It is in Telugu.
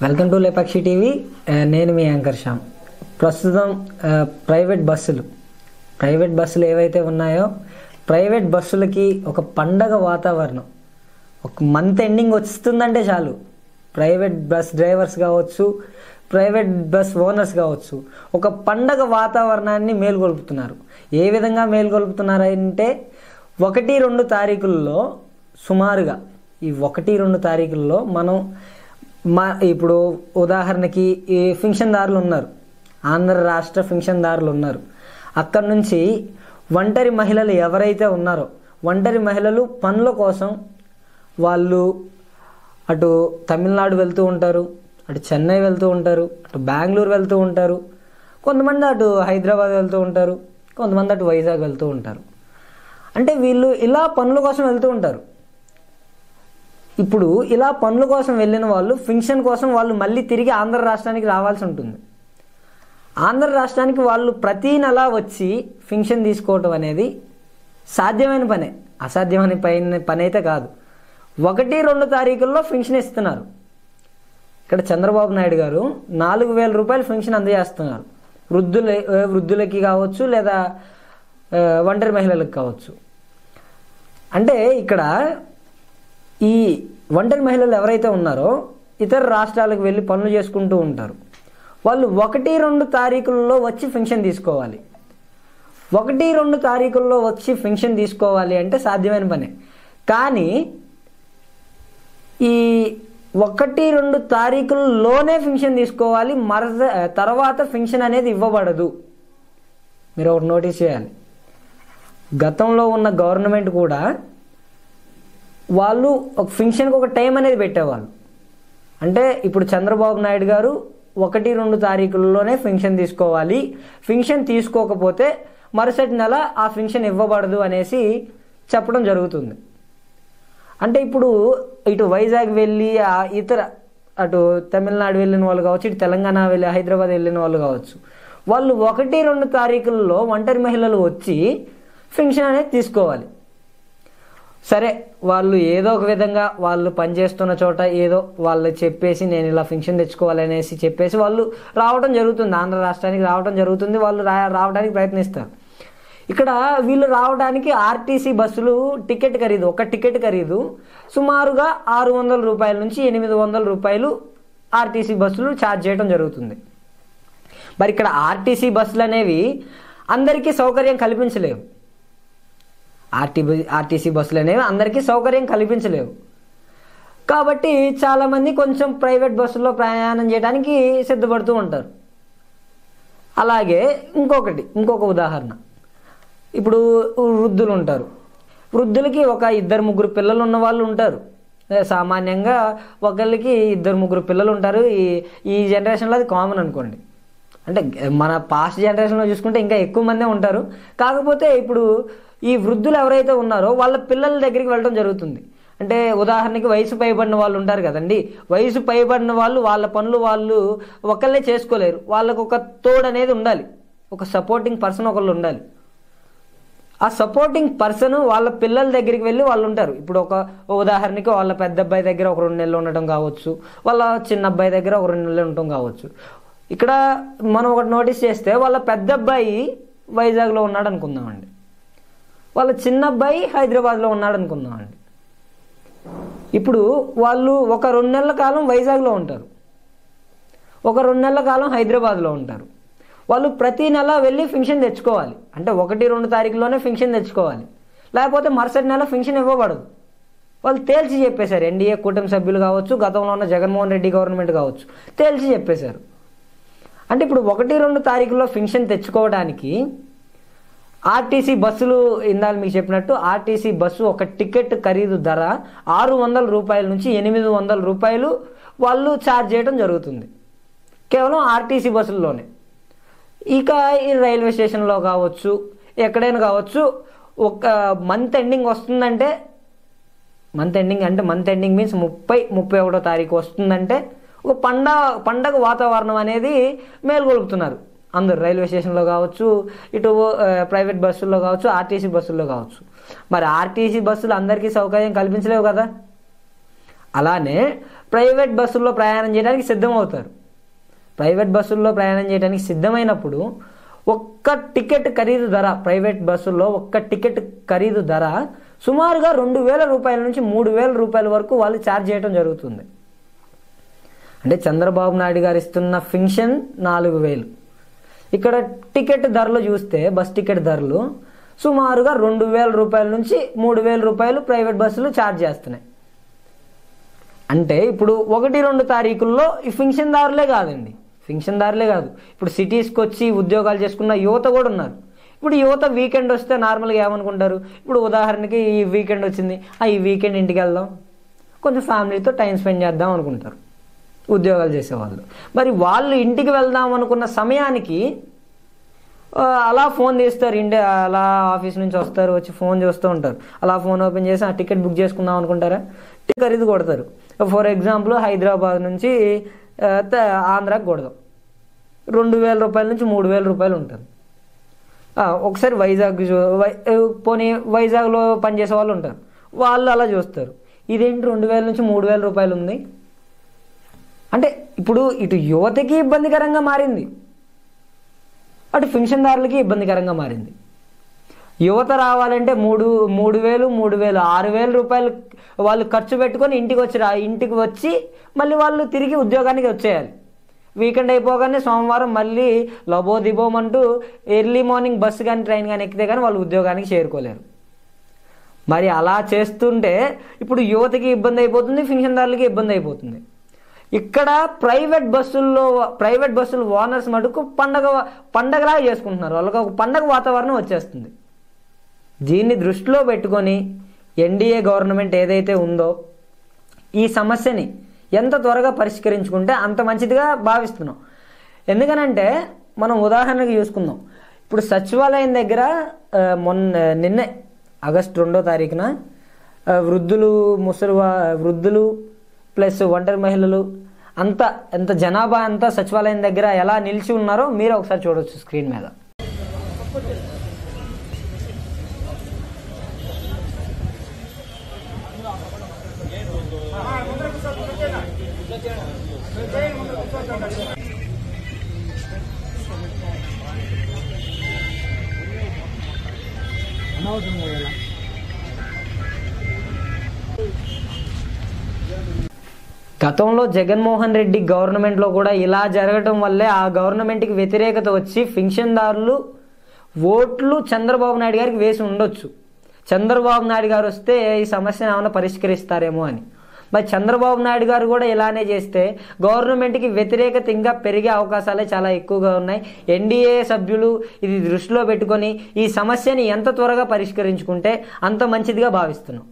Welcome to Lepakshi TV. నేను మీ యాంకర్ శ్యామ్. ప్రస్తుతం ప్రైవేట్ బస్సులు ఏవైతే ఉన్నాయో ప్రైవేట్ బస్సులకి ఒక పండగ వాతావరణం. ఒక మంత్ ఎండింగ్ వస్తుందంటే చాలు ప్రైవేట్ బస్ డ్రైవర్స్ కావచ్చు, ప్రైవేట్ బస్ ఓనర్స్ కావచ్చు, ఒక పండగ వాతావరణాన్ని మేల్కొల్పుతున్నారు. ఏ విధంగా మేల్కొల్పుతున్నారంటే 1-2 తారీఖుల్లో సుమారుగా ఈ 1-2 తారీఖుల్లో మనం ఇప్పుడు ఉదాహరణకి ఈ పింఛన్దారులు ఉన్నారు, ఆంధ్ర రాష్ట్ర పింఛన్దారులు ఉన్నారు. అక్కడి నుంచి ఒంటరి మహిళలు ఎవరైతే ఉన్నారో ఒంటరి మహిళలు పనుల కోసం వాళ్ళు అటు తమిళనాడు వెళ్తూ ఉంటారు, అటు చెన్నై వెళ్తూ ఉంటారు, అటు బెంగళూరు వెళ్తూ ఉంటారు, కొంతమంది అటు హైదరాబాద్ వెళ్తూ ఉంటారు, కొంతమంది అటు వైజాగ్ వెళ్తూ ఉంటారు. అంటే వీళ్ళు ఇలా పనుల కోసం వెళ్తూ ఉంటారు. ఇప్పుడు ఇలా పనుల కోసం వెళ్ళిన వాళ్ళు పింఛన్ కోసం వాళ్ళు మళ్ళీ తిరిగి ఆంధ్ర రాష్ట్రానికి రావాల్సి ఉంటుంది. ఆంధ్ర రాష్ట్రానికి వాళ్ళు ప్రతీ నెల వచ్చి పింఛన్ తీసుకోవటం అనేది సాధ్యమైన పనే, అసాధ్యమైన పని అయితే కాదు. 1-2 తారీఖుల్లో పింఛన్ ఇస్తున్నారు. ఇక్కడ చంద్రబాబు నాయుడు గారు 4,000 రూపాయలు పింఛన్ అందజేస్తున్నారు. వృద్ధులకి కావచ్చు, లేదా ఒంటరి మహిళలకు కావచ్చు. అంటే ఇక్కడ ఈ ఒంటరి మహిళలు ఎవరైతే ఉన్నారో ఇతర రాష్ట్రాలకు వెళ్ళి పనులు చేసుకుంటూ ఉంటారు. వాళ్ళు 1-2 తారీఖుల్లో వచ్చి పింఛన్ తీసుకోవాలి. 1-2 తారీఖుల్లో వచ్చి పింఛన్ తీసుకోవాలి అంటే సాధ్యమైన పనే. కానీ ఈ 1-2 తారీఖుల్లోనే పింఛన్ తీసుకోవాలి, తర్వాత పింఛన్ అనేది ఇవ్వబడదు. మీరు ఒకటి నోటీస్ చేయాలి. గతంలో ఉన్న గవర్నమెంట్ కూడా వాళ్ళు ఒక పింఛన్కి ఒక టైం అనేది పెట్టేవాళ్ళు. అంటే ఇప్పుడు చంద్రబాబు నాయుడు గారు 1-2 తారీఖుల్లోనే పింఛన్ తీసుకోవాలి, పింఛన్ తీసుకోకపోతే మరుసటి నెల ఆ పింఛన్ ఇవ్వబడదు అనేసి చెప్పడం జరుగుతుంది. అంటే ఇప్పుడు ఇటు వైజాగ్ వెళ్ళి ఇతర అటు తమిళనాడు వెళ్ళిన వాళ్ళు కావచ్చు, ఇటు తెలంగాణ వెళ్ళి హైదరాబాద్ వెళ్ళిన వాళ్ళు కావచ్చు, వాళ్ళు 1-2 తారీఖుల్లో ఒంటరి మహిళలు వచ్చి పింఛన్ అనేది తీసుకోవాలి. సరే, వాళ్ళు ఏదో ఒక విధంగా వాళ్ళు పనిచేస్తున్న చోట ఏదో వాళ్ళు చెప్పేసి నేను ఇలా పింఛన్ తెచ్చుకోవాలనేసి చెప్పేసి వాళ్ళు రావడం జరుగుతుంది, ఆంధ్ర రాష్ట్రానికి రావడం జరుగుతుంది. వాళ్ళు రావడానికి ప్రయత్నిస్తారు. ఇక్కడ వీళ్ళు రావడానికి ఆర్టీసీ బస్సులు టికెట్ ఖరీదు, ఒక టికెట్ ఖరీదు సుమారుగా 600 రూపాయల నుంచి 800 రూపాయలు ఆర్టీసీ బస్సులు ఛార్జ్ చేయడం జరుగుతుంది. మరి ఇక్కడ ఆర్టీసీ బస్సులు అనేవి అందరికీ సౌకర్యం కల్పించలేవు. ఆర్టీసీ బస్సులు అనేవి అందరికీ సౌకర్యం కల్పించలేవు. కాబట్టి చాలామంది కొంచెం ప్రైవేట్ బస్సుల్లో ప్రయాణం చేయడానికి సిద్ధపడుతూ ఉంటారు. అలాగే ఇంకొక ఉదాహరణ, ఇప్పుడు వృద్ధులు ఉంటారు. వృద్ధులకి ఒక 2-3 పిల్లలు ఉన్న వాళ్ళు ఉంటారు. సామాన్యంగా ఒకళ్ళకి 2-3 పిల్లలు ఉంటారు. ఈ జనరేషన్లో అది కామన్ అనుకోండి. అంటే మన పాస్ట్ జనరేషన్లో చూసుకుంటే ఇంకా ఎక్కువ మందే ఉంటారు. కాకపోతే ఇప్పుడు ఈ వృద్ధులు ఎవరైతే ఉన్నారో వాళ్ళ పిల్లల దగ్గరికి వెళ్ళడం జరుగుతుంది. అంటే ఉదాహరణకి వయసు పైబడిన వాళ్ళు ఉంటారు కదండి, వయసు పైబడిన వాళ్ళు వాళ్ళ పనులు వాళ్ళు ఒకళ్ళే చేసుకోలేరు. వాళ్ళకు ఒక తోడు అనేది ఉండాలి, ఒక సపోర్టింగ్ పర్సన్ ఒకళ్ళు ఉండాలి. ఆ సపోర్టింగ్ పర్సన్ వాళ్ళ పిల్లల దగ్గరికి వెళ్ళి వాళ్ళు ఉంటారు. ఇప్పుడు ఒక ఉదాహరణకి వాళ్ళ పెద్ద అబ్బాయి దగ్గర ఒక 2 నెలలు ఉండటం కావచ్చు, వాళ్ళ చిన్న అబ్బాయి దగ్గర ఒక 2 నెలలు ఉండటం కావచ్చు. ఇక్కడ మనం ఒకటి నోటీస్ చేస్తే వాళ్ళ పెద్ద అబ్బాయి వైజాగ్లో ఉన్నాడు అనుకుందామండి, వాళ్ళ చిన్న అబ్బాయి హైదరాబాద్లో ఉన్నాడు అనుకుందామండి. ఇప్పుడు వాళ్ళు ఒక 2 నెలల కాలం వైజాగ్లో ఉంటారు, ఒక 2 నెలల కాలం హైదరాబాద్లో ఉంటారు. వాళ్ళు ప్రతి నెల వెళ్ళి పింఛన్ తెచ్చుకోవాలి. అంటే 1-2 తారీఖులోనే పింఛన్ తెచ్చుకోవాలి, లేకపోతే మరుసటి నెల పింఛన్ ఇవ్వబడదు. వాళ్ళు తేల్చి చెప్పేశారు. ఎన్డీఏ కూటమి సభ్యులు కావచ్చు, గతంలో ఉన్న జగన్మోహన్ రెడ్డి గవర్నమెంట్ కావచ్చు, తేల్చి చెప్పేశారు. అంటే ఇప్పుడు 1-2 తారీఖుల్లో పింఛన్ తెచ్చుకోవడానికి ఆర్టీసీ బస్సులు, ఇందాక మీకు చెప్పినట్టు ఆర్టీసీ బస్సు ఒక టికెట్ ఖరీదు ధర 600 రూపాయల నుంచి 800 రూపాయలు వాళ్ళు ఛార్జ్ చేయడం జరుగుతుంది, కేవలం ఆర్టీసీ బస్సుల్లోనే. ఇక ఈ రైల్వే స్టేషన్లో కావచ్చు, ఎక్కడైనా కావచ్చు, ఒక మంత్ ఎండింగ్ వస్తుందంటే, మంత్ ఎండింగ్ మీన్స్ 30-31 తారీఖు వస్తుందంటే ఒక పండగ వాతావరణం అనేది మేల్కొల్పుతున్నారు అందరు. రైల్వే స్టేషన్లో కావచ్చు, ఇటు ప్రైవేట్ బస్సుల్లో కావచ్చు, ఆర్టీసీ బస్సుల్లో కావచ్చు. మరి ఆర్టీసీ బస్సులు అందరికీ సౌకర్యం కల్పించలేవు కదా. అలానే ప్రైవేట్ బస్సుల్లో ప్రయాణం చేయడానికి సిద్ధమవుతారు. ప్రైవేట్ బస్సుల్లో ప్రయాణం చేయడానికి సిద్ధమైనప్పుడు ఒక్క టికెట్ ఖరీదు ధర, ప్రైవేట్ బస్సుల్లో ఒక్క టికెట్ ఖరీదు ధర సుమారుగా 2,000 రూపాయల నుంచి 3,000 రూపాయల వరకు వాళ్ళు ఛార్జ్ చేయడం జరుగుతుంది. అంటే చంద్రబాబు నాయుడు గారు ఇస్తున్న పెన్షన్ 4,000. ఇక్కడ టికెట్ ధరలు చూస్తే బస్ టికెట్ ధరలు సుమారుగా 2,000 రూపాయల నుంచి 3,000 రూపాయలు ప్రైవేట్ బస్సులు ఛార్జ్ చేస్తున్నాయి. అంటే ఇప్పుడు 1-2 తారీఖుల్లో ఈ పెన్షన్దారులే కాదండి, పెన్షన్దారులే కాదు, ఇప్పుడు సిటీస్కి వచ్చి ఉద్యోగాలు చేసుకున్న యువత కూడా ఉన్నారు. ఇప్పుడు యువత వీకెండ్ వస్తే నార్మల్గా ఏమనుకుంటారు, ఇప్పుడు ఉదాహరణకి ఈ వీకెండ్ వచ్చింది, ఈ వీకెండ్ ఇంటికి వెళ్దాం, కొంచెం ఫ్యామిలీతో టైం స్పెండ్ చేద్దాం అనుకుంటారు ఉద్యోగాలు చేసేవాళ్ళు. మరి వాళ్ళు ఇంటికి వెళ్దాం అనుకున్న సమయానికి అలా ఫోన్ తీస్తారు, అలా ఆఫీస్ నుంచి వస్తారు, వచ్చి ఫోన్ చూస్తూ ఉంటారు. అలా ఫోన్ ఓపెన్ చేసి ఆ టికెట్ బుక్ చేసుకుందాం అనుకుంటారా, టికెట్ ఖరీదు కొడతారు. ఫర్ ఎగ్జాంపుల్ హైదరాబాద్ నుంచి ఆంధ్రాకి కొడదాం, 2,000 రూపాయల నుంచి 3,000 రూపాయలు ఉంటుంది. ఒకసారి పోనీ వైజాగ్లో పనిచేసే వాళ్ళు ఉంటారు, వాళ్ళు అలా చూస్తారు, ఇదేంటి 2,000 నుంచి 3,000 రూపాయలు ఉంది. అంటే ఇప్పుడు ఇటు యువతకి ఇబ్బందికరంగా మారింది, అటు పెన్షన్దారులకి ఇబ్బందికరంగా మారింది. యువత రావాలంటే 3,000, 6,000 రూపాయలు వాళ్ళు ఖర్చు పెట్టుకొని ఇంటికి వచ్చి మళ్ళీ వాళ్ళు తిరిగి ఉద్యోగానికి వచ్చేయాలి. వీకెండ్ అయిపోగానే సోమవారం మళ్ళీ లబోదిబోమంటూ ఎర్లీ మార్నింగ్ బస్సు కానీ ట్రైన్ కానీ ఎక్కితే కానీ వాళ్ళు ఉద్యోగానికి చేరుకోలేరు. మరి అలా చేస్తుంటే ఇప్పుడు యువతకి ఇబ్బంది అయిపోతుంది, పెన్షన్దారులకి ఇబ్బంది అయిపోతుంది. ఇక్కడ ప్రైవేట్ బస్సులు ఓనర్స్ మటుకు పండగలాగా చేసుకుంటున్నారు, వాళ్ళకి ఒక పండగ వాతావరణం వచ్చేస్తుంది. దీన్ని దృష్టిలో పెట్టుకొని ఎన్డీఏ గవర్నమెంట్ ఏదైతే ఉందో ఈ సమస్యని ఎంత త్వరగా పరిష్కరించుకుంటే అంత మంచిదిగా భావిస్తున్నాం. ఎందుకనంటే మనం ఉదాహరణకు చూసుకుందాం, ఇప్పుడు సచివాలయం దగ్గర నిన్నే ఆగస్టు 2వ తారీఖున వృద్ధులు ప్లస్ ఒంటరి మహిళలు ఎంత జనాభా అంతా సచివాలయం దగ్గర ఎలా నిలిచి ఉన్నారో మీరు ఒకసారి చూడవచ్చు స్క్రీన్ మీద. గతంలో జగన్మోహన్ రెడ్డి గవర్నమెంట్లో కూడా ఇలా జరగటం వల్లే ఆ గవర్నమెంట్కి వ్యతిరేకత వచ్చి పెన్షన్దారులు ఓట్లు చంద్రబాబు నాయుడు గారికి వేసి ఉండొచ్చు. చంద్రబాబు నాయుడు గారు వస్తే ఈ సమస్యను ఏమైనా పరిష్కరిస్తారేమో అని. మరి చంద్రబాబు నాయుడు గారు కూడా ఇలానే చేస్తే గవర్నమెంట్కి వ్యతిరేకత ఇంకా పెరిగే అవకాశాలే చాలా ఎక్కువగా ఉన్నాయి. ఎన్డీఏ సభ్యులు ఇది దృష్టిలో పెట్టుకొని ఈ సమస్యని ఎంత త్వరగా పరిష్కరించుకుంటే అంత మంచిదిగా భావిస్తున్నాం.